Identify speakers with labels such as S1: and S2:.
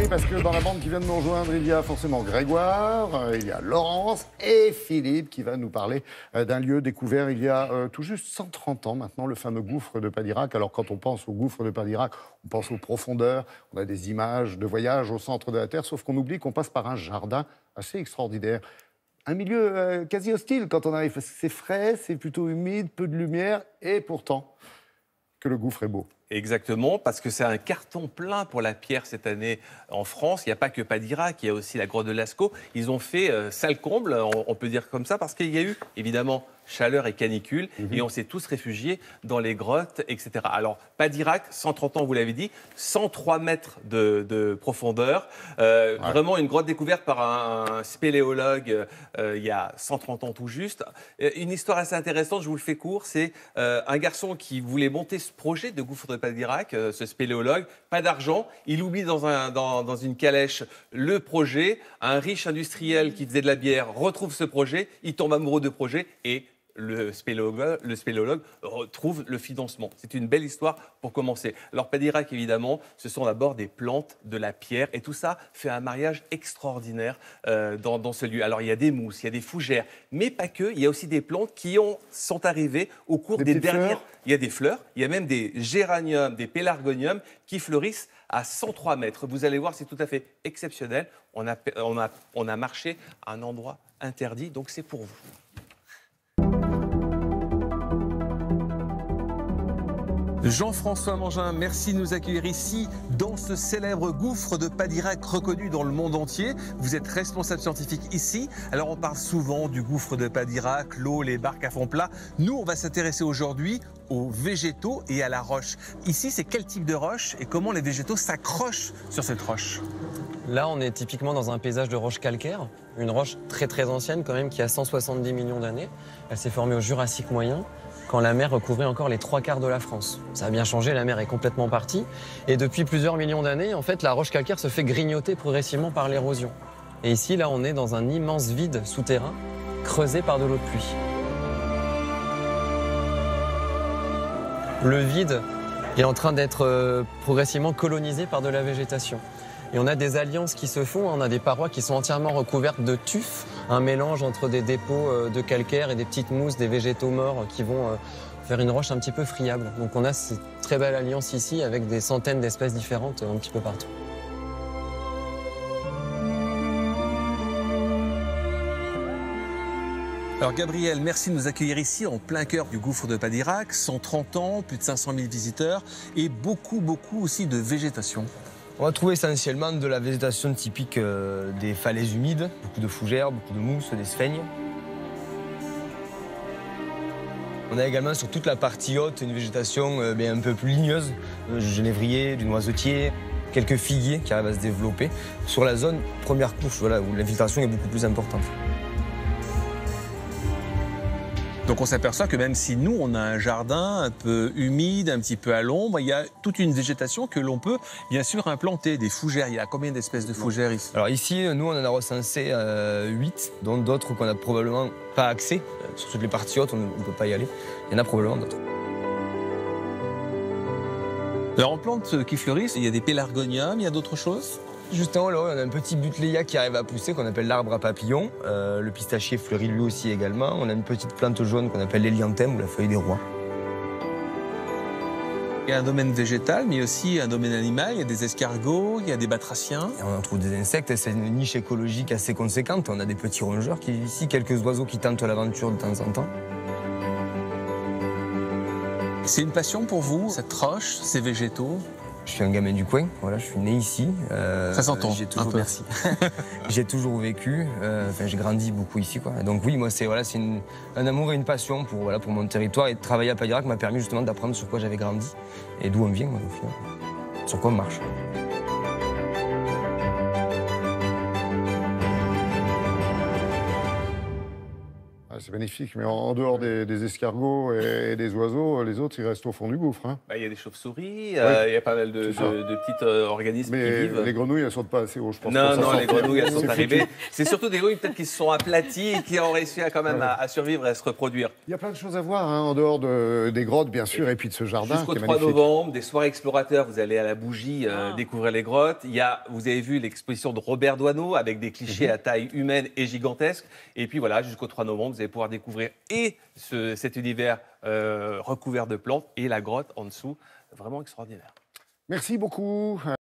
S1: Oui, parce que dans la bande qui vient de nous rejoindre, il y a forcément Grégoire, il y a Laurence et Philippe qui va nous parler d'un lieu découvert il y a tout juste 130 ans maintenant, le fameux gouffre de Padirac. Alors quand on pense au gouffre de Padirac, on pense aux profondeurs, on a des images de voyage au centre de la Terre, sauf qu'on oublie qu'on passe par un jardin assez extraordinaire. Un milieu quasi hostile quand on arrive. C'est frais, c'est plutôt humide, peu de lumière, et pourtant, que le gouffre est beau.
S2: Exactement, parce que c'est un carton plein pour la pierre cette année en France. Il n'y a pas que Padirac, il y a aussi la grotte de Lascaux. Ils ont fait sale comble, on peut dire comme ça, parce qu'il y a eu évidemment chaleur et canicule, et on s'est tous réfugiés dans les grottes, etc. Alors, Padirac, 130 ans, vous l'avez dit, 103 mètres de profondeur. Vraiment une grotte découverte par un spéléologue il y a 130 ans tout juste. Une histoire assez intéressante, je vous le fais court, c'est un garçon qui voulait monter ce projet de gouffre de Padirac, ce spéléologue, pas d'argent, il oublie dans une calèche le projet, un riche industriel qui faisait de la bière retrouve ce projet, il tombe amoureux de projet et le spéléologue retrouve le financement. C'est une belle histoire pour commencer. Alors Padirac, évidemment, ce sont d'abord des plantes, de la pierre, et tout ça fait un mariage extraordinaire dans ce lieu. Alors il y a des mousses, il y a des fougères, mais pas que, il y a aussi des plantes qui sont arrivées au cours des dernières...
S1: Fleurs.
S2: Il y a des fleurs, il y a même des géraniums, des pélargoniums qui fleurissent à 103 mètres. Vous allez voir, c'est tout à fait exceptionnel. On a marché à un endroit interdit, donc c'est pour vous. Jean-François Mangin, merci de nous accueillir ici dans ce célèbre gouffre de Padirac reconnu dans le monde entier. Vous êtes responsable scientifique ici. Alors on parle souvent du gouffre de Padirac, l'eau, les barques à fond plat. Nous, on va s'intéresser aujourd'hui aux végétaux et à la roche. Ici, c'est quel type de roche et comment les végétaux s'accrochent sur cette roche?
S3: Là, on est typiquement dans un paysage de roche calcaire, une roche très très ancienne quand même qui a 170 millions d'années. Elle s'est formée au Jurassique moyen, quand la mer recouvrait encore les 3/4 de la France. Ça a bien changé, la mer est complètement partie. Et depuis plusieurs millions d'années, en fait, la roche calcaire se fait grignoter progressivement par l'érosion. Et ici, là, on est dans un immense vide souterrain, creusé par de l'eau de pluie. Le vide est en train d'être progressivement colonisé par de la végétation. Et on a des alliances qui se font, on a des parois qui sont entièrement recouvertes de tuf, un mélange entre des dépôts de calcaire et des petites mousses, des végétaux morts qui vont faire une roche un petit peu friable. Donc on a cette très belle alliance ici avec des centaines d'espèces différentes un petit peu partout.
S2: Alors Gabriel, merci de nous accueillir ici en plein cœur du gouffre de Padirac, 130 ans, plus de 500 000 visiteurs et beaucoup aussi de végétation.
S4: On va trouver essentiellement de la végétation typique des falaises humides, beaucoup de fougères, beaucoup de mousses, des sphènes. On a également sur toute la partie haute une végétation un peu plus ligneuse, du genévrier, du noisetier, quelques figuiers qui arrivent à se développer sur la zone première couche, voilà, où l'infiltration est beaucoup plus importante.
S2: Donc on s'aperçoit que même si nous, on a un jardin un peu humide, un petit peu à l'ombre, il y a toute une végétation que l'on peut bien sûr implanter, des fougères. Il y a combien d'espèces de fougères ici?
S4: Alors ici, nous, on en a recensé 8, dont d'autres qu'on n'a probablement pas accès. Sur toutes les parties hautes, on ne peut pas y aller. Il y en a probablement d'autres.
S2: Alors en plantes qui fleurissent, il y a des pélargoniums, il y a d'autres choses?
S4: Juste en haut, là, on a un petit butélia qui arrive à pousser, qu'on appelle l'arbre à papillons. Le pistachier fleurit lui aussi également. On a une pethe plante jaune qu'on appelle l'hélianthème ou la feuille des rois.
S2: Il y a un domaine végétal, mais aussi un domaine animal. Il y a des escargots, il y a des batraciens.
S4: Et on en trouve des insectes, c'est une niche écologique assez conséquente. On a des petits rongeurs qui vivent ici, quelques oiseaux qui tentent l'aventure de temps en temps.
S2: C'est une passion pour vous, cette roche, ces végétaux?
S4: Je suis un gamin du coin, voilà, je suis né ici.
S2: Ça s'entend,
S4: toujours,
S2: un peu.
S4: Merci. J'ai toujours vécu, j'ai grandi beaucoup ici, quoi. Donc oui, moi c'est un amour et une passion pour mon territoire. Et de travailler à Padirac m'a permis justement d'apprendre sur quoi j'avais grandi et d'où on vient, au final. Sur quoi on marche.
S1: Ah, c'est magnifique, mais en dehors des escargots et des oiseaux, les autres, ils restent au fond du gouffre. Hein.
S2: Bah, il y a des chauves-souris, il y a pas mal de petits organismes qui
S1: Mais
S2: vivent.
S1: les grenouilles, elles sautent pas assez haut, je pense.
S2: Non,
S1: pour
S2: non,
S1: s'en
S2: les
S1: sortir.
S2: grenouilles, elles sont
S1: C'est
S2: arrivées.
S1: foutu.
S2: C'est surtout des grenouilles peut-être qui se sont aplaties et qui ont réussi quand même à survivre et à se reproduire.
S1: Il y a plein de choses à voir, hein, en dehors des grottes, bien sûr, et puis de ce jardin
S2: Jusqu'au
S1: qui est
S2: 3
S1: magnifique.
S2: novembre, des soirées explorateurs, vous allez à la Bougie découvrir les grottes. Vous avez vu l'exposition de Robert Doisneau avec des clichés à taille humaine et gigantesque. Et puis voilà, jusqu'au 3 novembre, vous allez pouvoir découvrir cet univers recouvert de plantes et la grotte en dessous, vraiment extraordinaire.
S1: Merci beaucoup.